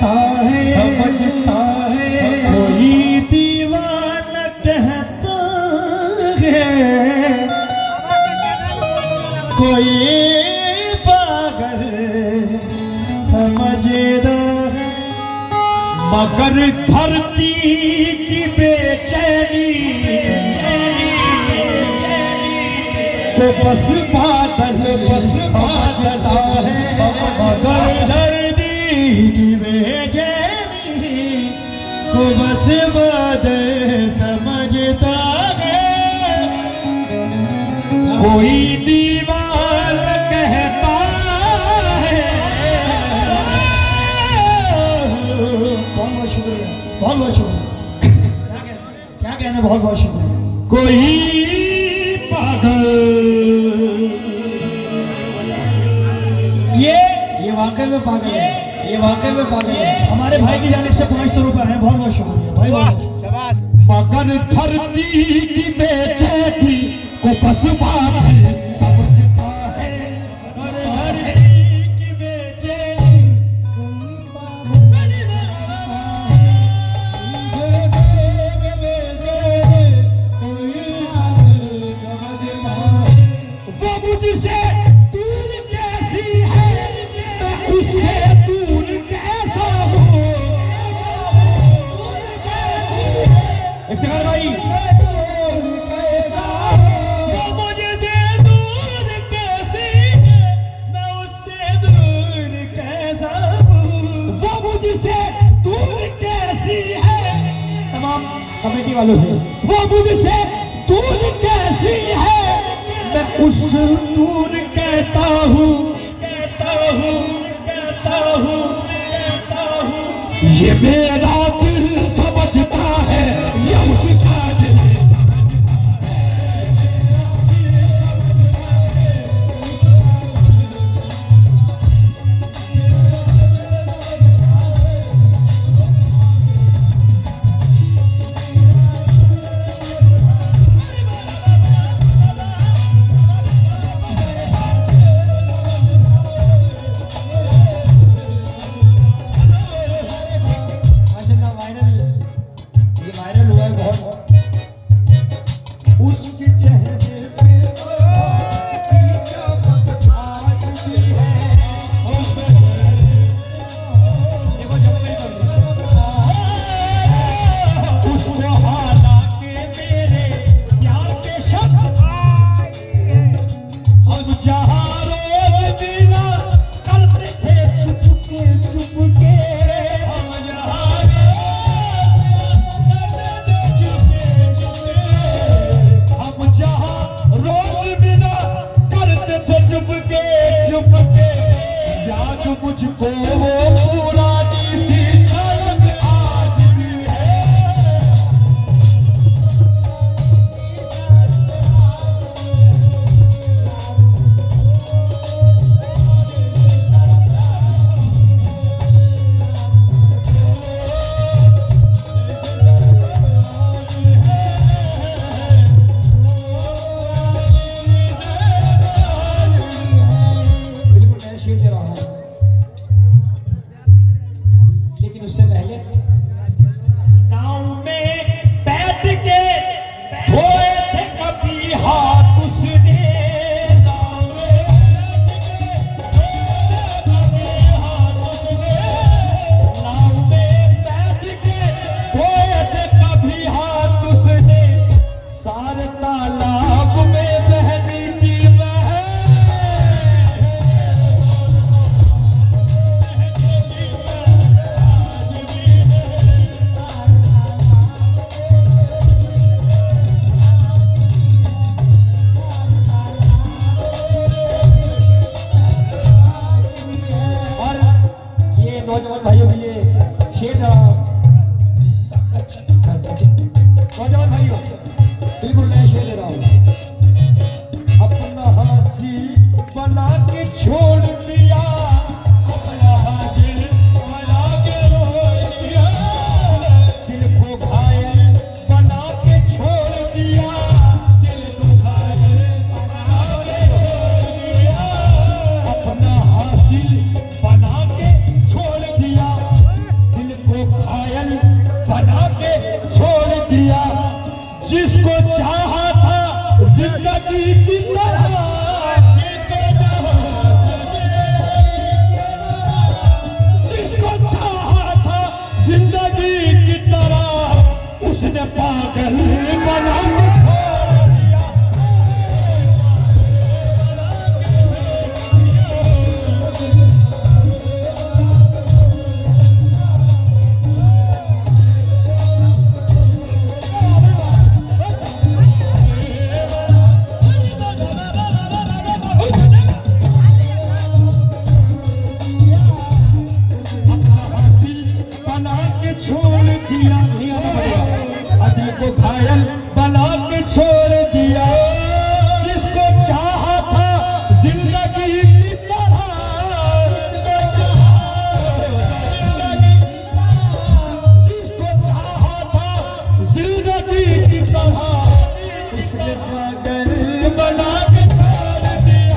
समझता है कोई दीवाना कहता है, कोई पागल समझता है, मगर धरती की बेचैनी को बस बादल समझता है, मगर धरती की बेचैनी को बस बादल समझता है। कोई दीवार कहता है। बहुत बहुत शुक्रिया, बहुत बहुत शुक्रिया। क्या कहना, बहुत बहुत शुक्रिया। कोई पागल, ये वाकई में पागल है, ये वाकई में पागल है। हमारे भाई की जानिब से 500 रुपए हैं, बहुत बहुत शुक्रिया भाई। शाबाश। मगर धरती की बेचैनी को बस बादल समझता है, मगर धरती की बेचैनी कोई पागल वो मुझसे दूर कैसी है, उससे दूर कैसा हो। इफ्तिखार भाई, वो मुझसे दूर कैसी है, मैं उससे दूर कैसा हूँ। वो मुझसे दूर कैसी है, तमाम कमेटी वालों से, वो मुझसे दूर कैसी है, मैं उस दूर कहता हूँ, कहता हूँ, कहता हूँ, कहता हूँ। ये मेरा दिल समझता है या उसका दिल वायरल हुआ है बहुत। उसके चेहरे पे उसको हालांकि मेरे प्यार के शब्द हम जहाँ रोज बिना करते थे चुपके चुपके, हम जहाँ मुझको वो पुरानी सी सड़क आज भी है। बिल्कुल नया शेर चला रहा हूँ, लेकिन उससे पहले नाव में बैठ के धोए थे कभी हाथ उसने, नाव में बैठ के धोए थे कभी हाथ उसने, सारे तालाब में बहती थी नौजवान भाइयों के लिए शेर जरा। नौजवान भाइयों, बिल्कुल नया शेर ले रहा हूँ। अपना हासिल बना के छोड़ दिया, अपना हासिल बना के छोड़ दिया, दिल को घायल बना के छोड़ दिया, दिल को घायल बना के छोड़ दिया, अपना हासिल बना के छोड़ दिया। जिसको चाहा था जिंदगी की तरह, जिसको चाहा था जिंदगी की तरह, उसने पागल बना के छोड़ दिया। अदिल को घायल बना के छोड़ दिया। जिसको चाहा था जिंदगी की तरह, जिसको चाहा था जिंदगी की तरह, उसने पागल बना के छोड़ दिया।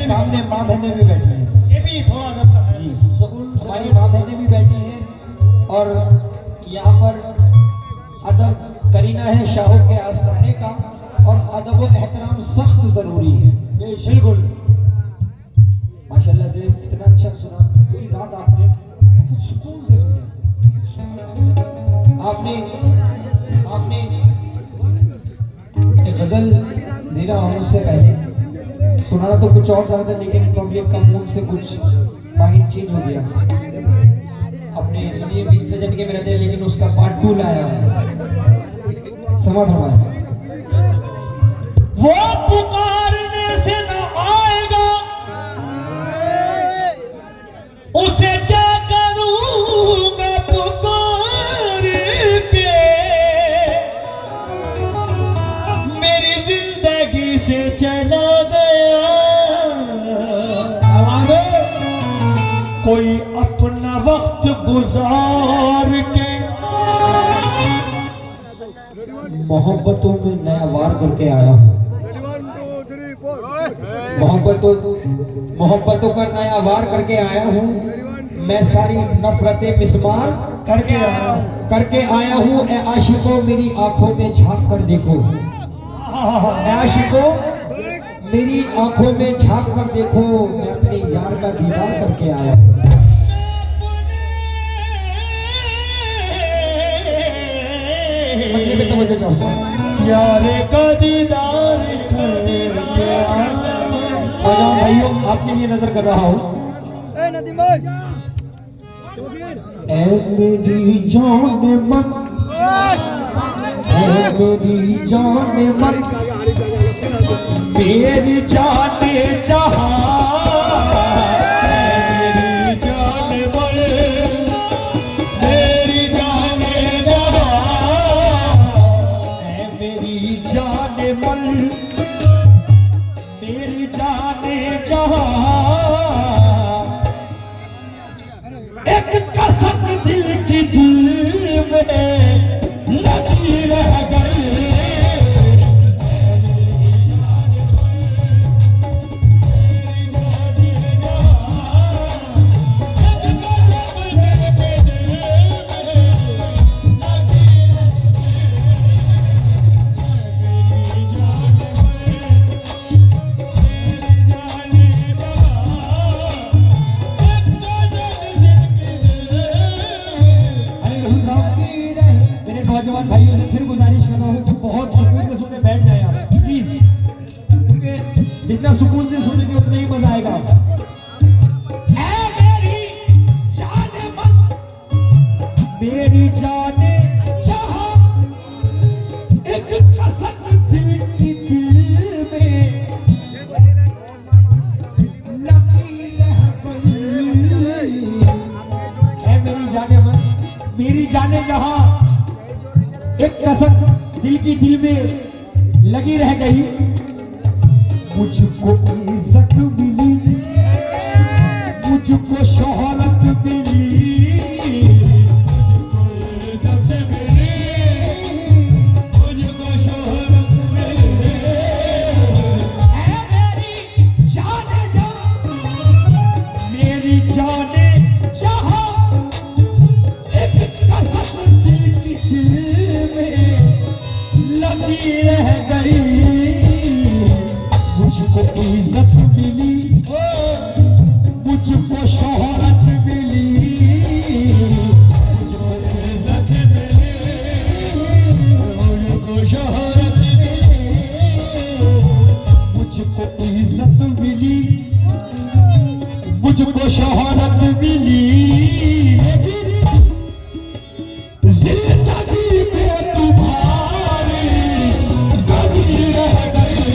सामने माँ बहनें भी बैठी हैं, ये भी थोड़ा रखा है जी। हमारी माँ बहनें भी बैठी हैं और यहाँ पर अदब करीना है शाहों के आस्ताने का, और अदब व एहतराम सख्त जरूरी है। बिल्कुल माशाल्लाह से इतना अच्छा सुना, पूरी रात आपने कुछ सुकून से सुना। आपने एक गजल ज़ीरा होने से पहले सुनाना तो कुछ और था, लेकिन पब्लिक का मूड से कुछ माइंड चेंज हो गया। अपने सुनिए 20 सजन के मेरे थे, लेकिन उसका पार्ट 2 लाया समाधान। वो पुकारने से न आएगा, उसे क्या करूंगा पुकार के, मेरी जिंदगी से चला कोई अपना वक्त गुजार के। मोहब्बतों में नया वार करके आया हूँ, मोहब्बतों का नया वार करके आया हूँ। मैं सारी नफरतें मिसमार करके आया हूँ। ए आशिकों मेरी आंखों में झांक कर देखो, ए आशिकों मेरी आंखों में झांक कर देखो, मैं अपने यार का दीदार करके आया हूँ। यार का दीदार करके आया हूँ। भाइयों आपके लिए नजर कर रहा हूँ। ऐ मेरी जान मन, ऐ मेरी जान मन, मेरी जाने जहां, मेरी जाने मन, मेरी जाने जहां, मेरी जाने मन, मेरी जाने जहां। एक कसक दिल की दिल में लगी रह गई, नौजवान भाइयों से फिर गुजारिश कर रहा हूँ कि बहुत सुकून से सुने, बैठ जाए आप प्लीज, क्योंकि जितना सुकून से सुनेंगे उतना ही मजा आएगा। मेरी जाने जहां एक कसक दिल की दिल में लगी रह गई। ऐ मेरी जाने मन, मेरी जाने जहां एक कसक दिल की दिल में लगी रह गई। मुझको इज्जत मिली, मुझको शोहरत मिली, रह गई। मुझको इज्जत मिली, मुझको शोहरत मिली, मुझको इज्जत मिली, मुझको शोहरत मिली, मुझको इज्जत मिली, मुझको शोहरत मिली। जिंदगी में तुम्हारी कमी रह गई।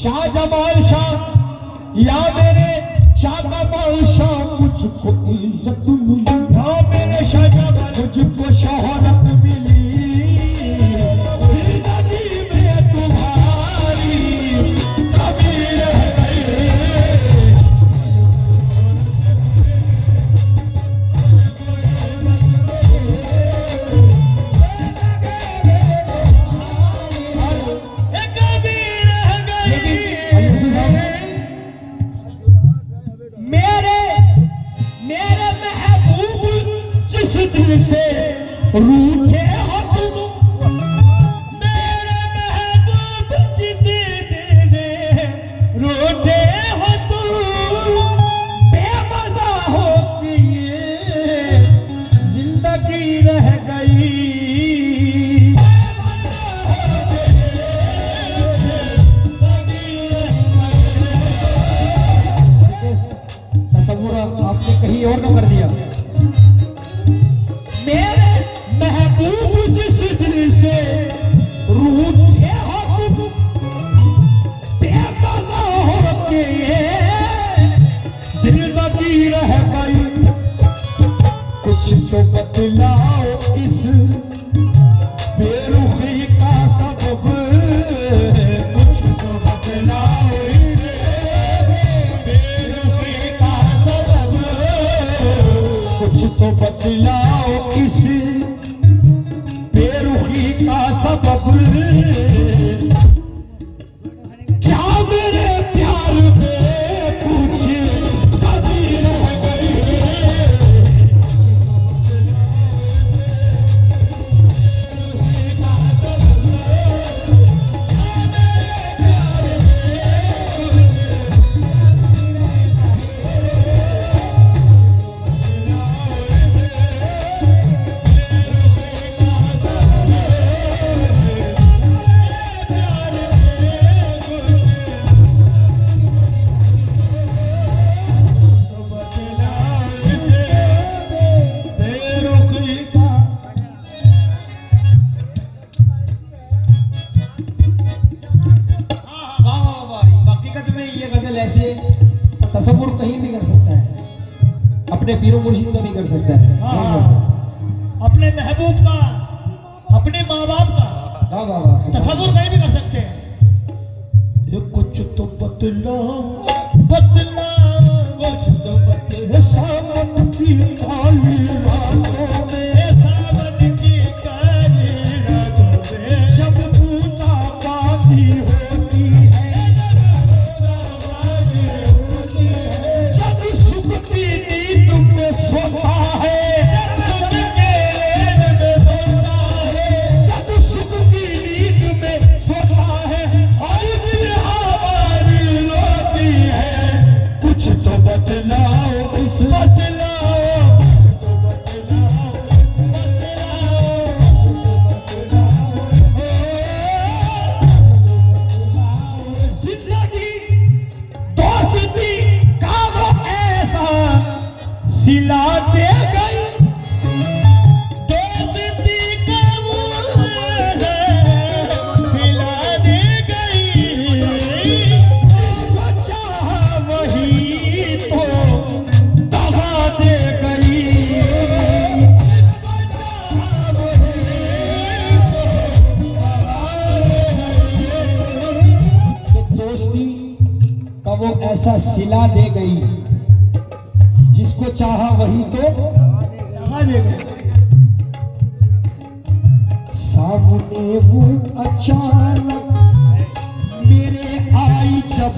शाह जमाल शाह या मेरे शाह कमाल शाह, मुझको इज्जत मिली, या मेरे शाह जमाल मुझको शोहरत मिली। जिंदगी में तुम्हारी कमी रह गई। मेरे महबूब जिस दिल से रूठे हो तुम, मेरे महबूब जिस दिल से रूठे हो तुम, बेमजा हो कि ये जिंदगी रह गई। आपने कहीं और न कर दिया। मेरे महबूब जिस दिल से रूठे हो तुम, बेमजा हो के जिंदगी रह गई। कुछ तो बतलाओ इस बेरुखी का सबब, कुछ तो बतलाओ कुछ तो बतलाओ इस बेरुखी का सबब। क्या मेरे प्यार में कुछ कमी रह गई। ऐसे तसव्वुर कहीं भी कर सकता है, अपने पीरो मुर्शिद का भी कर सकता है। हाँ, अपने महबूब का, अपने माँ बाप का तसव्वुर कहीं भी कर सकते हैं। ये कुछ तो बदला बदला, कुछ तो बदला, सावन की काली रातों में, सावन की काली रातों में, जब पूता बाती होती है, जब सुखती नींद में सोता है, सिला दे गई दोस्ती का सिला दे गई, चाहा वही तो दगा दे गई। दोस्ती का वो ऐसा सिला दे गई, जिसको चाहा वही तो दे गई। सामने वो अचानक मेरे आई जब,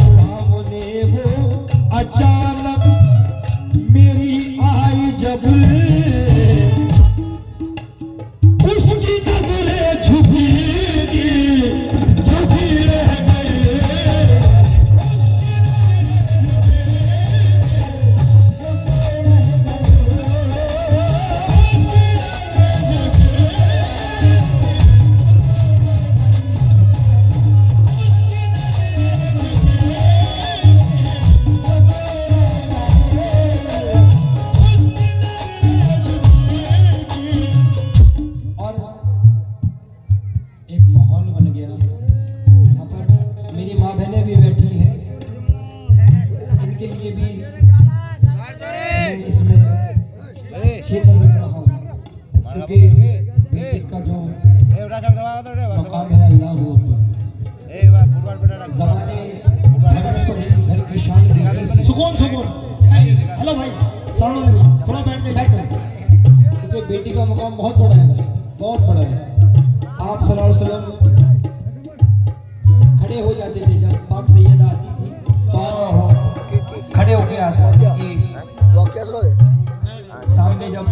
सामने वो अचानक मेरी आई जब, उसकी नजरें झुकी रह गई। एक माहौल बन गया, यहाँ पर मेरी माँ बहनें भी बैठी हैं, इनके लिए भी मैं इसमें शेर नजर कर रहा हूँ, क्योंकि बेटे का जो मकाम है अल्लाह हू अकबर, ज़माने घर की शान से सुकून सुकून। हेलो भाई, साउंड थोड़ा बैठ, क्योंकि बेटी का मकाम बहुत बड़ा है, बहुत बड़ा है। आप सल्लल्लाहु अलैहि वसल्लम खड़े हो जाते थे जब पाक सैयदा आती थी, तो खड़े होके आते थे कि सामने जब